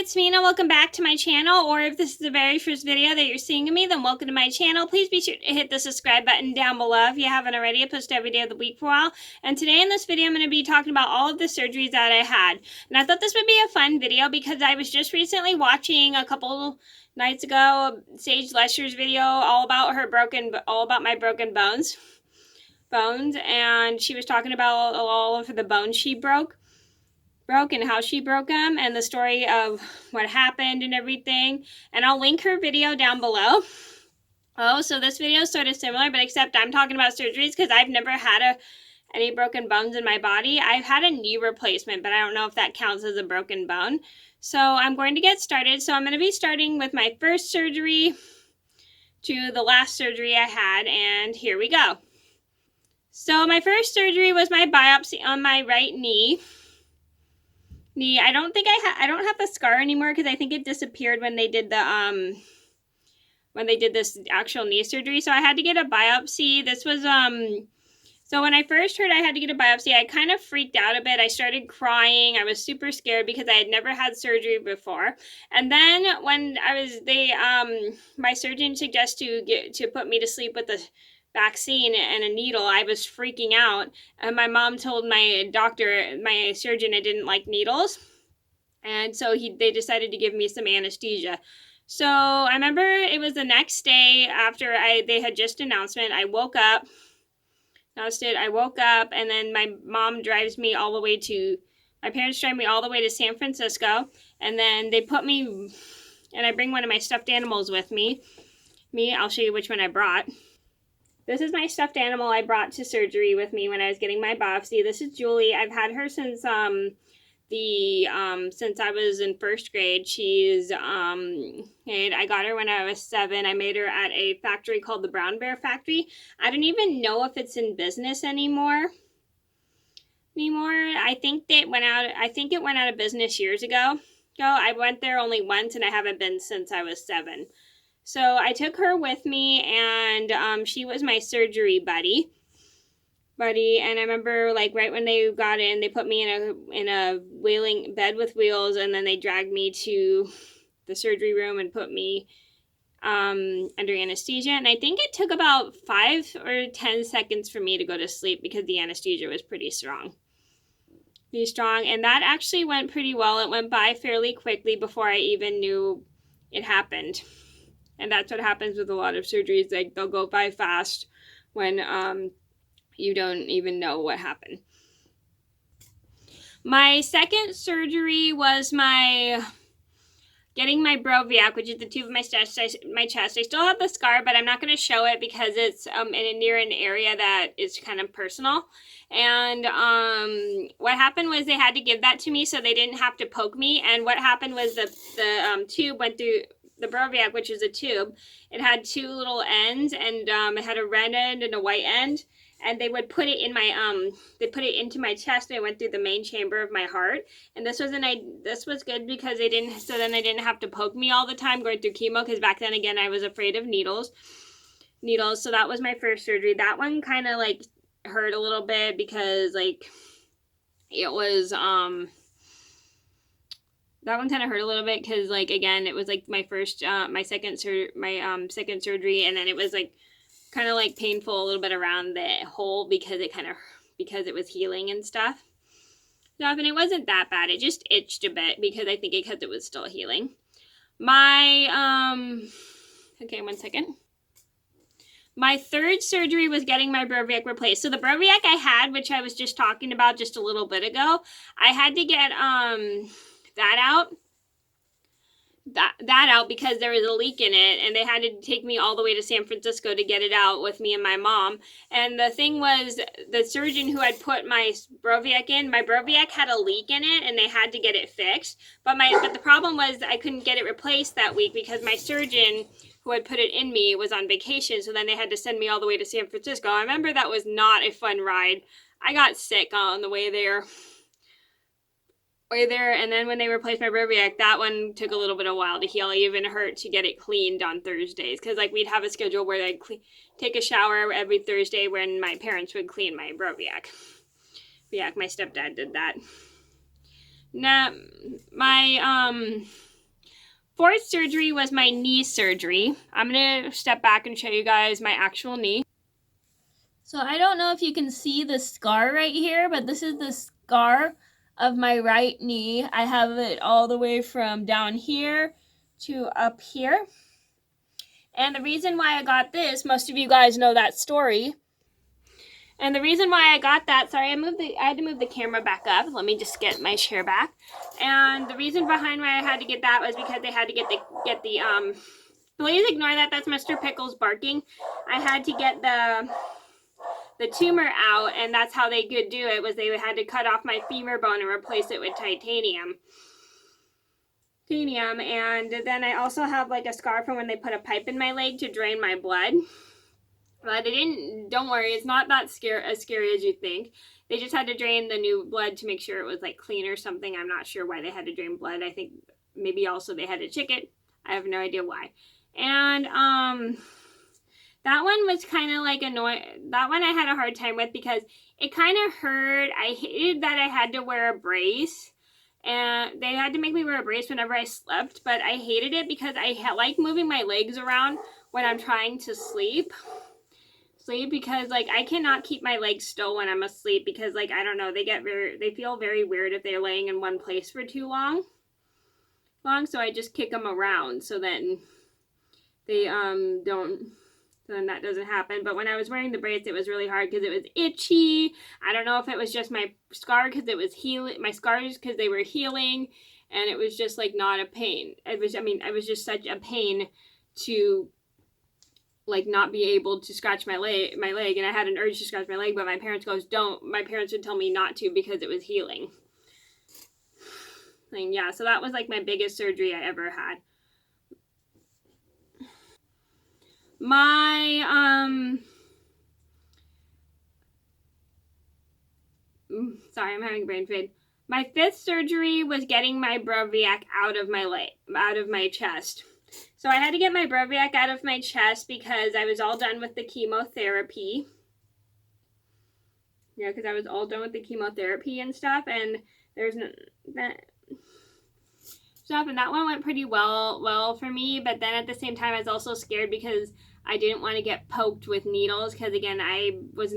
it's Mena. Welcome back to my channel, or if this is the very first video that you're seeing of me, then welcome to my channel. Please be sure to hit the subscribe button down below if you haven't already. I post every day of the week for a while. And today in this video, I'm going to be talking about all of the surgeries that I had. And I thought this would be a fun video because I was just recently watching a couple nights ago Sage Lesher's video all about my broken bones. And she was talking about all of the bones she broke and how she broke them and the story of what happened and everything. And I'll link her video down below. Oh, so this video is sort of similar, but except I'm talking about surgeries because I've never had any broken bones in my body. I've had a knee replacement, but I don't know if that counts as a broken bone. So I'm going to get started. So I'm going to be starting with my first surgery to the last surgery I had, and here we go. So my first surgery was my biopsy on my right knee. I don't think I don't have the scar anymore because I think it disappeared when they did this actual knee surgery. So I had to get a biopsy. This was so when I first heard I had to get a biopsy, I kind of freaked out a bit. I started crying. I was super scared because I had never had surgery before. And then when my surgeon suggested to put me to sleep with the vaccine and a needle, I was freaking out, and my mom told my surgeon, I didn't like needles, and so they decided to give me some anesthesia. So I remember it was the next day after they had just announcement. I woke up, and then my parents drive me all the way to San Francisco, and then they put me, and I bring one of my stuffed animals with me. I'll show you which one I brought. This is my stuffed animal I brought to surgery with me when I was getting my biopsy. This is Julie. I've had her since I was in first grade. I got her when I was 7. I made her at a factory called the Brown Bear Factory. I don't even know if it's in business anymore. I think it went out of business years ago. I went there only once, and I haven't been since I was 7. So I took her with me, and she was my surgery buddy. And I remember, like, right when they got in, they put me in a wheeling bed with wheels, and then they dragged me to the surgery room and put me under anesthesia. And I think it took about 5 or 10 seconds for me to go to sleep because the anesthesia was pretty strong. And that actually went pretty well. It went by fairly quickly before I even knew it happened. And that's what happens with a lot of surgeries. Like, they'll go by fast when you don't even know what happened. My second surgery was getting my Broviac, which is the tube of my chest. I still have the scar, but I'm not going to show it because it's near an area that is kind of personal. And what happened was they had to give that to me so they didn't have to poke me. And what happened was the tube went through the Broviac, which is a tube. It had 2 little ends, and it had a red end and a white end. And they would put it in into my chest, and it went through the main chamber of my heart. And this was good because I didn't have to poke me all the time going through chemo, because back then, again, I was afraid of needles. So that was my first surgery. That one kind of like hurt a little bit because like it was that one kind of hurt a little bit because, like, again, it was like my second surgery, and then it was like kind of like painful a little bit around the hole because it was healing and stuff. And it wasn't that bad. It just itched a bit because it was still healing. Okay, 1 second. My third surgery was getting my Broviac replaced. So the Broviac I had, which I was just talking about just a little bit ago, I had to get that out because there was a leak in it, and they had to take me all the way to San Francisco to get it out with me and my mom. And the thing was, the surgeon who had put my Broviac had a leak in it, and they had to get it fixed. But the problem was I couldn't get it replaced that week because my surgeon who had put it in me was on vacation, so then they had to send me all the way to San Francisco. I remember that was not a fun ride. I got sick on the way there. And then when they replaced my Broviac, that one took a little bit of a while to heal. It even hurt to get it cleaned on Thursdays because, like, we'd have a schedule where I'd take a shower every Thursday when my parents would clean my Broviac. But yeah, my stepdad did that. Now, my fourth surgery was my knee surgery. I'm gonna step back and show you guys my actual knee. So I don't know if you can see the scar right here, but this is the scar of my right knee. I have it all the way from down here to up here. And the reason why I got this, most of you guys know that story. And the reason why I got that, sorry, I had to move the camera back up. Let me just get my chair back. And the reason behind why I had to get that was because they had to get the please ignore that. That's Mr. Pickles barking. I had to get the tumor out, and that's how they could do it, was they had to cut off my femur bone and replace it with titanium. And then I also have like a scar from when they put a pipe in my leg to drain my blood. But don't worry, it's not that as scary as you think. They just had to drain the new blood to make sure it was like clean or something. I'm not sure why they had to drain blood. I think maybe also they had to check it. I have no idea why. And that one was kind of like annoying. That one I had a hard time with because it kind of hurt. I hated that I had to wear a brace. And they had to make me wear a brace whenever I slept. But I hated it because I like moving my legs around when I'm trying to sleep. Because like I cannot keep my legs still when I'm asleep because like I don't know, they feel very weird if they're laying in one place for too long, so I just kick them around so then they don't, so then that doesn't happen. But when I was wearing the brace, it was really hard because it was itchy. I don't know if it was just my scar because it was healing, my scars because they were healing, and it was just like not a pain. It was just such a pain to like not be able to scratch my leg, and I had an urge to scratch my leg, but my parents would tell me not to because it was healing. And yeah, so that was like my biggest surgery I ever had. Sorry, I'm having brain fade. My fifth surgery was getting my Broviac out of my chest. So I had to get my Broviac out of my chest because I was all done with the chemotherapy. Yeah, because I was all done with the chemotherapy and stuff, and and that one went pretty well for me. But then at the same time, I was also scared because I didn't want to get poked with needles because again, I was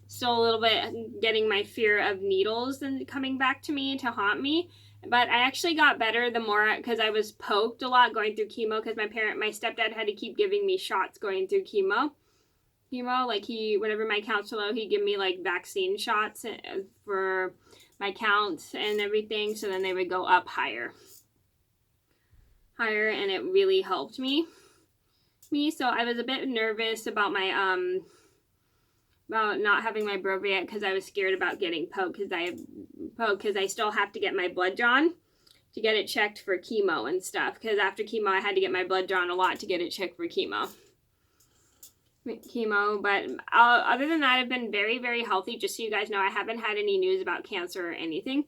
still a little bit getting my fear of needles and coming back to me to haunt me. But I actually got better the more, because I was poked a lot going through chemo because my stepdad had to keep giving me shots going through chemo. Like whenever my counts were low, he'd give me like vaccine shots for my counts and everything. So then they would go up higher, and it really helped me. So I was a bit nervous about my about not having my Broviac because I was scared about getting poked because I still have to get my blood drawn to get it checked for chemo and stuff, because after chemo I had to get my blood drawn a lot to get it checked for chemo. But other than that, I've been very, very healthy. Just so you guys know, I haven't had any news about cancer or anything,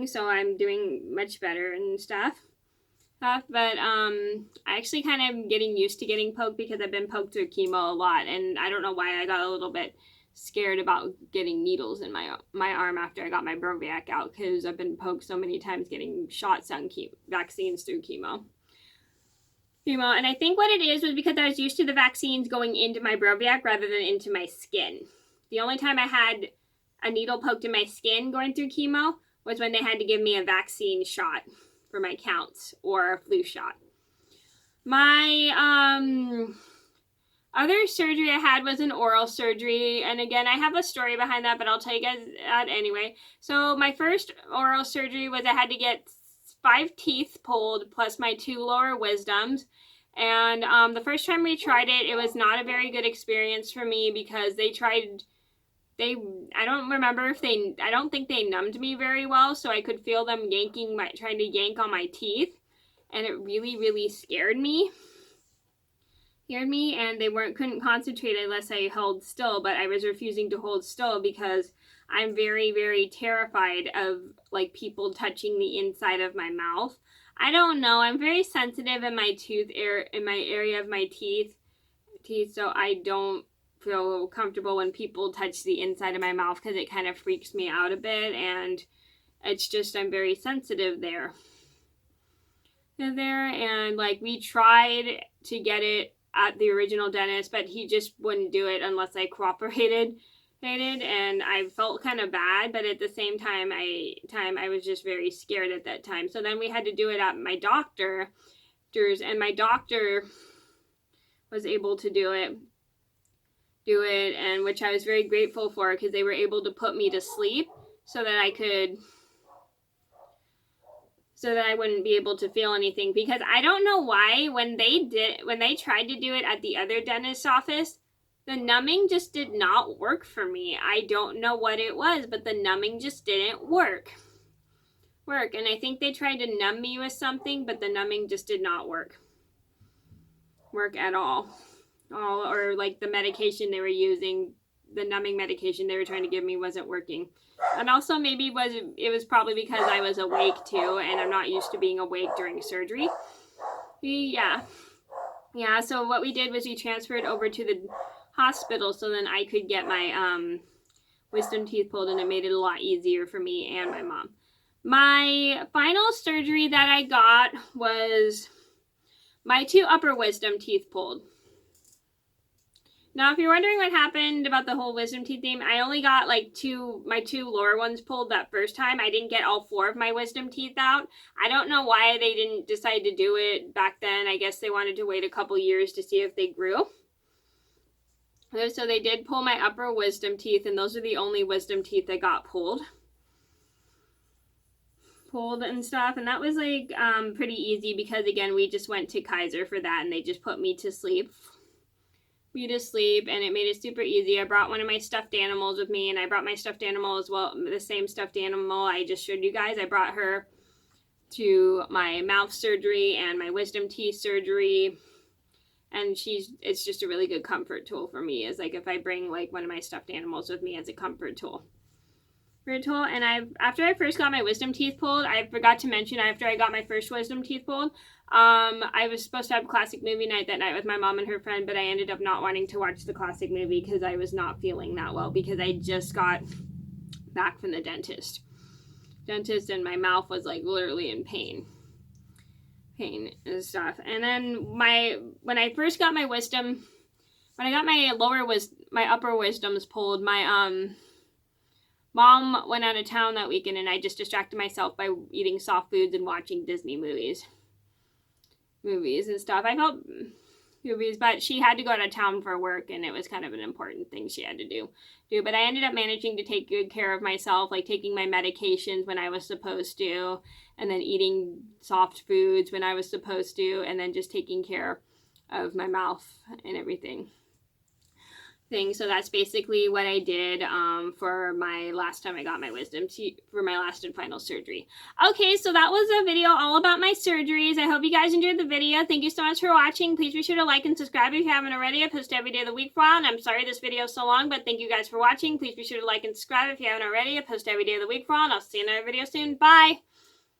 so I'm doing much better and stuff. But I actually kind of getting used to getting poked because I've been poked through chemo a lot, and I don't know why I got a little bit scared about getting needles in my arm after I got my Broviac out, because I've been poked so many times getting shots on vaccines through chemo. And I think what it is was because I was used to the vaccines going into my Broviac rather than into my skin. The only time I had a needle poked in my skin going through chemo was when they had to give me a vaccine shot for my counts or a flu shot. My other surgery I had was an oral surgery, and again, I have a story behind that, but I'll tell you guys that anyway. So my first oral surgery was I had to get 5 teeth pulled plus my 2 lower wisdoms. And the first time we tried it, it was not a very good experience for me because I don't think they numbed me very well, so I could feel them trying to yank on my teeth, and it really, really scared me. And they couldn't concentrate unless I held still, but I was refusing to hold still because I'm very, very terrified of like people touching the inside of my mouth. I don't know, I'm very sensitive in my area of my teeth, so I don't feel comfortable when people touch the inside of my mouth because it kind of freaks me out a bit, and It's just I'm very sensitive there. And like we tried to get it at the original dentist, but he just wouldn't do it unless I cooperated. And I felt kind of bad, but at the same time I was just very scared at that time. So then we had to do it at my doctor's, and my doctor was able to do it, and which I was very grateful for, because they were able to put me to sleep so that I wouldn't be able to feel anything. Because I don't know why when they tried to do it at the other dentist's office, the numbing just did not work for me. I don't know what it was, but the numbing just didn't work. And I think they tried to numb me with something, but the numbing just did not work at all. Or like the medication they were using, the numbing medication they were trying to give me wasn't working. And also maybe it was probably because I was awake too, and I'm not used to being awake during surgery. Yeah, so what we did was we transferred over to the hospital so then I could get my wisdom teeth pulled, and it made it a lot easier for me and my mom. My final surgery that I got was my 2 upper wisdom teeth pulled. Now, if you're wondering what happened about the whole wisdom teeth thing, I only got like my 2 lower ones pulled that first time. I didn't get all 4 of my wisdom teeth out. I don't know why they didn't decide to do it back then. I guess they wanted to wait a couple years to see if they grew. So they did pull my upper wisdom teeth, and those are the only wisdom teeth that got pulled and stuff. And that was like pretty easy, because again, we just went to Kaiser for that, and they just put me to sleep. And it made it super easy. I brought one of my stuffed animals with me, and I brought my stuffed animal as well, the same stuffed animal I just showed you guys. I brought her to my mouth surgery and my wisdom teeth surgery, and it's just a really good comfort tool for me. Is like if I bring like one of my stuffed animals with me as a comfort tool. And after I first got my wisdom teeth pulled, I forgot to mention, after I got my first wisdom teeth pulled, I was supposed to have classic movie night that night with my mom and her friend, but I ended up not wanting to watch the classic movie because I was not feeling that well, because I just got back from the dentist, and my mouth was like literally in pain and stuff. And then when I first got my wisdom, when I got my upper wisdoms pulled, my mom went out of town that weekend, and I just distracted myself by eating soft foods and watching Disney movies and stuff. I felt movies, but she had to go out of town for work, and it was kind of an important thing she had to do. But I ended up managing to take good care of myself, like taking my medications when I was supposed to, and then eating soft foods when I was supposed to, and then just taking care of my mouth and everything. So that's basically what I did for my last time I got my wisdom teeth, for my last and final surgery. Okay, so that was a video all about my surgeries. I hope you guys enjoyed the video. Thank you so much for watching. Please be sure to like and subscribe if you haven't already. I post every day of the week for a while, and I'm sorry this video is so long, but thank you guys for watching. Please be sure to like and subscribe if you haven't already. I post every day of the week for a while, and I'll see you in another video soon. Bye!